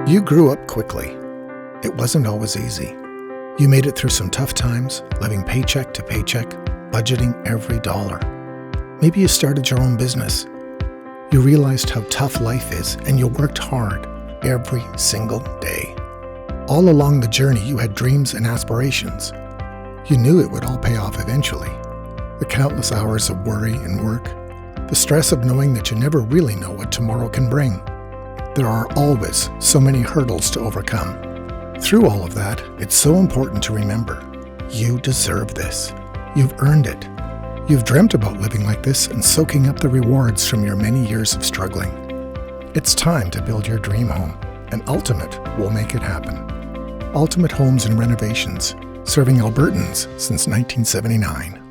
You grew up quickly. It wasn't always easy. You made it through some tough times, living paycheck to paycheck, budgeting every dollar. Maybe you started your own business. You realized how tough life is, and you worked hard every single day. All along the journey, you had dreams and aspirations. You knew it would all pay off eventually. The countless hours of worry and work, the stress of knowing that you never really know what tomorrow can bring. There are always so many hurdles to overcome. Through all of that, it's so important to remember, you deserve this. You've earned it. You've dreamt about living like this and soaking up the rewards from your many years of struggling. It's time to build your dream home, and Ultimate will make it happen. Ultimate Homes and Renovations, serving Albertans since 1979.